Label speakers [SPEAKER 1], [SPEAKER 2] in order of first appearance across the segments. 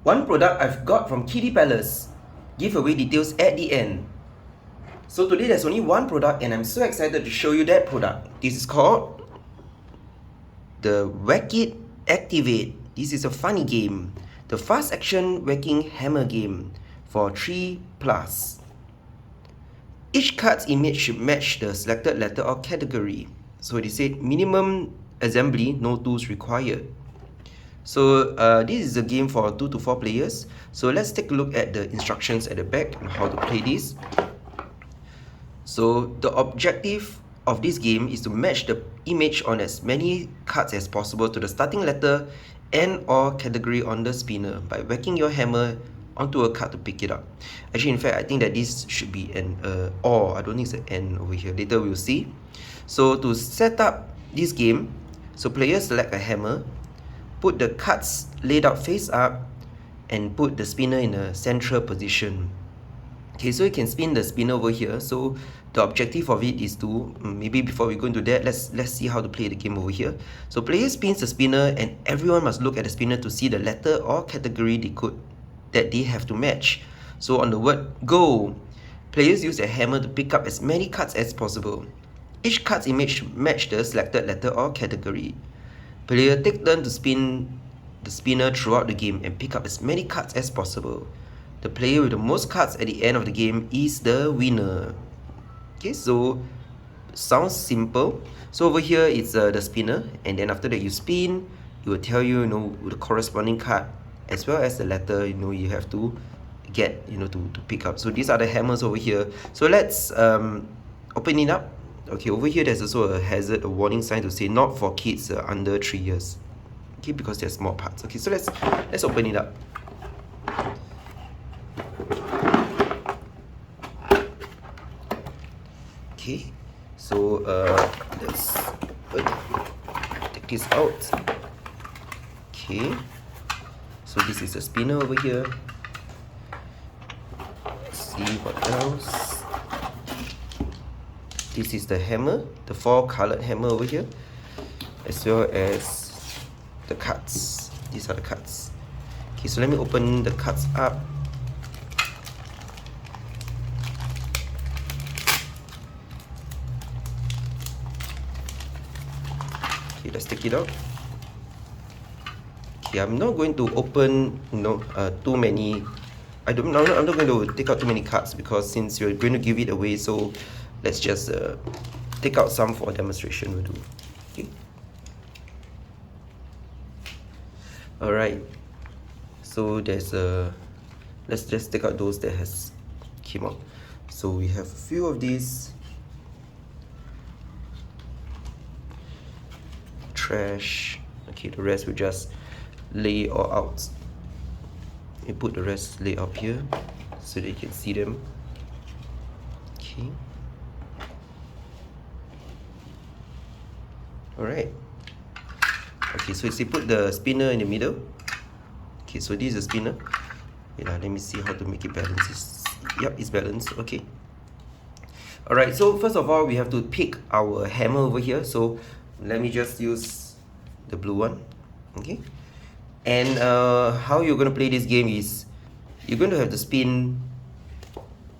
[SPEAKER 1] One product I've got from Kiddy Palace. Giveaway details at the end. So today there's only one product and I'm so excited to show you that product. This is called the Whack It Activate. This is a funny game. The fast action whacking hammer game for 3+. Each card's image should match the selected letter or category. So they said minimum assembly, no tools required. So this is a game for 2 to 4 players. So let's take a look at the instructions at the back and how to play this. So the objective of this game is to match the image on as many cards as possible to the starting letter and or category on the spinner by whacking your hammer onto a card to pick it up. Actually, in fact, I think that this should be an or. I don't think it's an N over here. Later we'll see. So to set up this game, so players select a hammer, put the cards laid out face up, and put the spinner in a central position. Okay, so you can spin the spinner over here. So the objective of it is to, maybe before we go into that, let's see how to play the game over here. So player spins the spinner and everyone must look at the spinner to see the letter or category that they have to match. So on the word go, players use a hammer to pick up as many cards as possible. Each card's image match the selected letter or category. Player take turn to spin the spinner throughout the game and pick up as many cards as possible. The player with the most cards at the end of the game is the winner. Okay, so sounds simple. So over here it's the spinner, and then after that you spin, it will tell you, the corresponding card as well as the letter, you have to get, to pick up. So these are the hammers over here. So let's open it up. Okay, over here there's also a hazard, a warning sign to say not for kids under 3 years. Okay, because they're small parts. Okay, so let's open it up. Okay, so let's take this out. Okay, so this is the spinner over here. Let's see what else. This is the hammer, the 4 colored hammer over here, as well as the cards. These are the cards. Okay, so let me open the cards up. Okay, let's take it out. Okay, I'm not going to open too many. I'm not going to take out too many cards because since you're going to give it away, so let's just take out some for demonstration will do. Okay. Alright. So there's let's just take out those that has came out. So we have a few of these. Trash. Okay, the rest we just lay all out. We put the rest lay up here so that you can see them. Okay. Alright. Okay, so you put the spinner in the middle. Okay, so this is the spinner. Let me see how to make it balance. Yep, it's balanced. Okay. Alright, so first of all, we have to pick our hammer over here. So let me just use the blue one. Okay. And how you're going to play this game is you're going to have to spin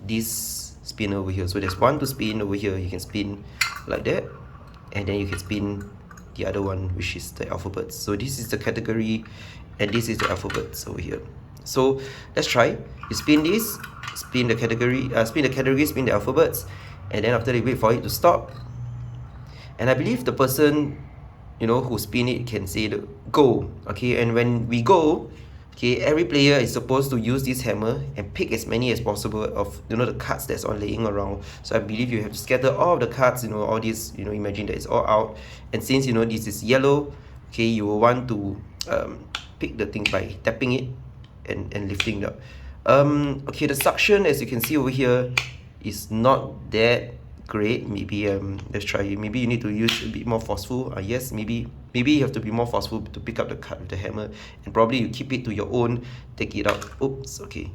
[SPEAKER 1] this spinner over here. So there's one to spin over here. You can spin like that, and then you can spin the other one, which is the alphabets. So this is the category and this is the alphabets over here. So let's try. You spin this, spin the category, spin the alphabets, and then after that you wait for it to stop. And I believe the person who spin it can say the go. Okay, and when we go, okay, every player is supposed to use this hammer and pick as many as possible of the cards that's all laying around. So I believe you have to scatter all of the cards, all these, imagine that it's all out. And since this is yellow, okay, you will want to pick the thing by tapping it and lifting it up. Okay, the suction, as you can see over here, is not that great. Maybe let's try it. Maybe you need to use a bit more forceful. Yes, maybe you have to be more forceful to pick up the card with the hammer, and probably you keep it to your own. Take it out. Oops. Okay.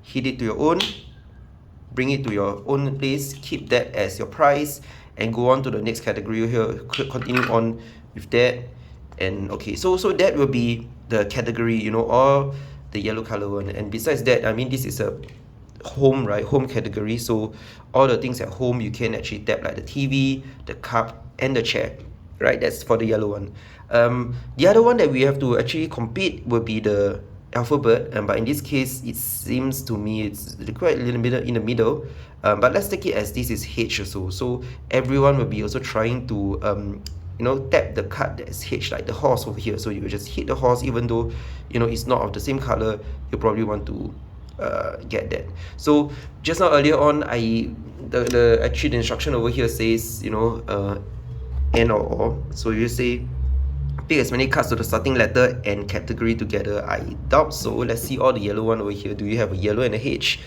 [SPEAKER 1] Hit it to your own. Bring it to your own place. Keep that as your prize, and go on to the next category here. Continue on with that, and okay. So that will be the category, you know, or the yellow color one. And besides that, I mean, this is a home, right? Home category. So all the things at home you can actually tap, like the TV, the cup, and the chair, right? That's for the yellow one. The other one that we have to actually compete will be the alphabet, but in this case it seems to me it's quite a little bit in the middle, but let's take it as this is H also. So everyone will be also trying to you know, tap the card that is H, like the horse over here. So you just hit the horse, even though, you know, it's not of the same color, you probably want to get that. So just now earlier on, the actually the instruction over here says, you know, N or. So you say pick as many cards to the starting letter and category together. I doubt so. Let's see all the yellow one over here. Do you have a yellow and a H?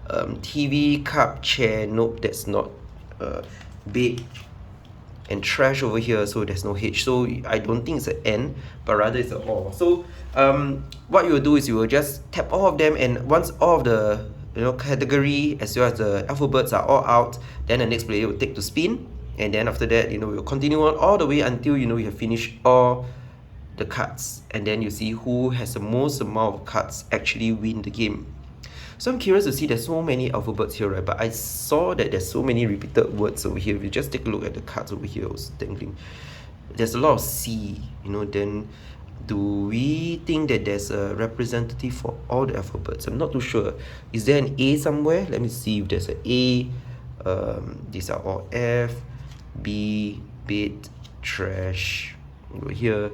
[SPEAKER 1] TV, cup, chair. Nope, that's not. Bed and trash over here, so there's no H. So I don't think it's an N, but rather it's an O. So what you will do is you will just tap all of them, and once all of the, you know, category as well as the alphabets are all out, then the next player will take to spin, and then after that, you know, we'll continue on all the way until, you know, you have finished all the cards, and then you see who has the most amount of cards actually win the game. So I'm curious to see there's so many alphabets here, right? But I saw that there's so many repeated words over here. If you just take a look at the cards over here, I was thinking there's a lot of C, you know. Then do we think that there's a representative for all the alphabets? I'm not too sure. Is there an A somewhere? Let me see if there's an A. These are all F, B, bed, trash over here.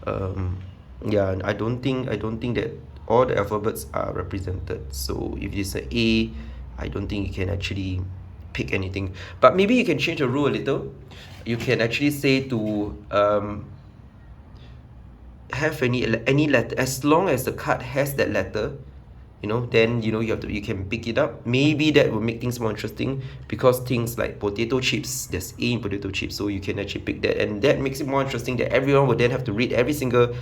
[SPEAKER 1] Yeah, I don't think that all the alphabets are represented. So if it's an A, I don't think you can actually pick anything. But maybe you can change the rule a little. You can actually say to have any letter, as long as the card has that letter, you know, then, you know, you can pick it up. Maybe that will make things more interesting, because things like potato chips, there's A in potato chips, so you can actually pick that, and that makes it more interesting that everyone will then have to read every single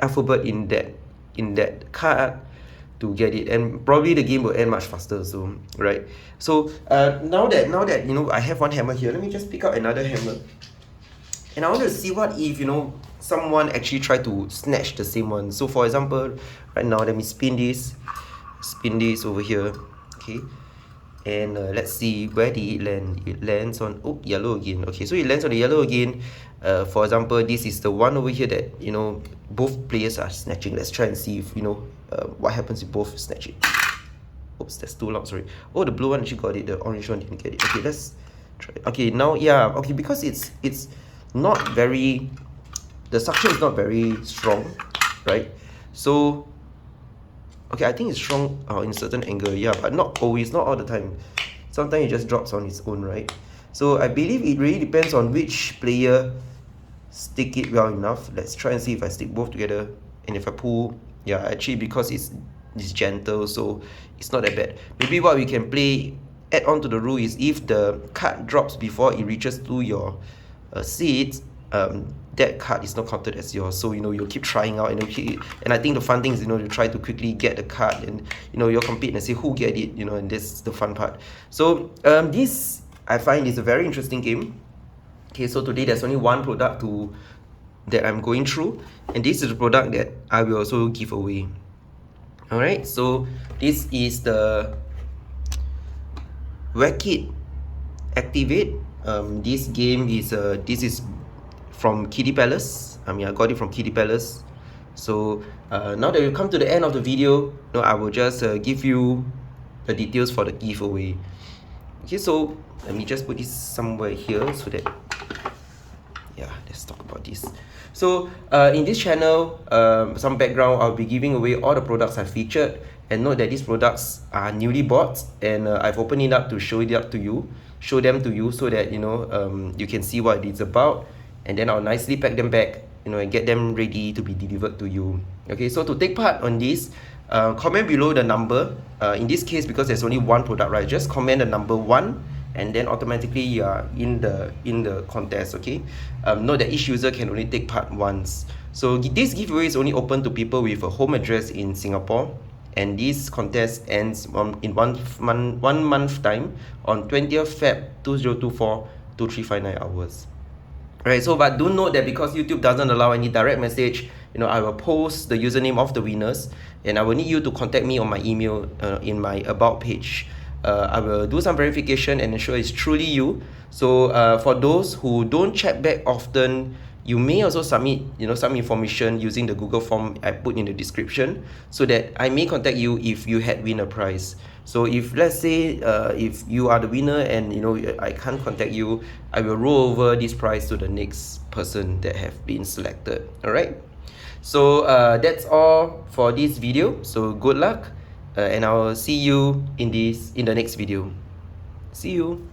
[SPEAKER 1] alphabet in that card to get it, and probably the game will end much faster. So right, so now that you know, I have one hammer here, let me just pick out another hammer, and I want to see what if, you know, someone actually try to snatch the same one. So for example, right now, let me spin this over here, okay, and let's see, where did it land? It lands on, oh, yellow again. Okay, so it lands on the yellow again. For example, this is the one over here that, you know, both players are snatching. Let's try and see if, you know, what happens if both snatch it. Oops, that's too loud, sorry. Oh, the blue one actually got it, the orange one didn't get it. Okay, let's try. Okay, now, yeah, okay, because it's not very, the suction is not very strong, right? So okay, I think it's strong in certain angle, yeah, but not always, not all the time. Sometimes it just drops on its own, right? So I believe it really depends on which player stick it well enough. Let's try and see if I stick both together, and if I pull, yeah, actually, because it's gentle, so it's not that bad. Maybe what we can add on to the rule is, if the card drops before it reaches to your seat, that card is not counted as yours. So, you know, you'll keep trying out, and I think the fun thing is, you know, you try to quickly get the card, and, you know, you'll compete and see who get it, you know, and this is the fun part. So this, I find, is a very interesting game. Okay, so today there's only one product that I'm going through, and this is the product that I will also give away. Alright, so this is the Whack-It Activate. This game is this is from Kiddy Palace. I got it from Kiddy Palace. So now that we've come to the end of the video, I will just give you the details for the giveaway. Okay, so let me just put this somewhere here so that, yeah, let's talk about this. So in this channel, some background, I'll be giving away all the products I featured, and note that these products are newly bought, and I've opened it up to show them to you so that you can see what it's about, and then I'll nicely pack them back, and get them ready to be delivered to you. Okay, so to take part on this, comment below the number. In this case, because there's only one product, right, just comment the number 1, and then automatically you are in the contest. Okay, note that each user can only take part once. So this giveaway is only open to people with a home address in Singapore, and this contest ends in one month time, on 20th Feb 2024, 2359 hours. Right, so but do note that because YouTube doesn't allow any direct message, I will post the username of the winners, and I will need you to contact me on my email in my about page. I will do some verification and ensure it's truly you. So for those who don't check back often, you may also submit some information using the Google form I put in the description, so that I may contact you if you had win a prize. So if, let's say, if you are the winner and I can't contact you, I will roll over this prize to the next person that have been selected. All right, so that's all for this video. So good luck, and I will see you in the next video. See you.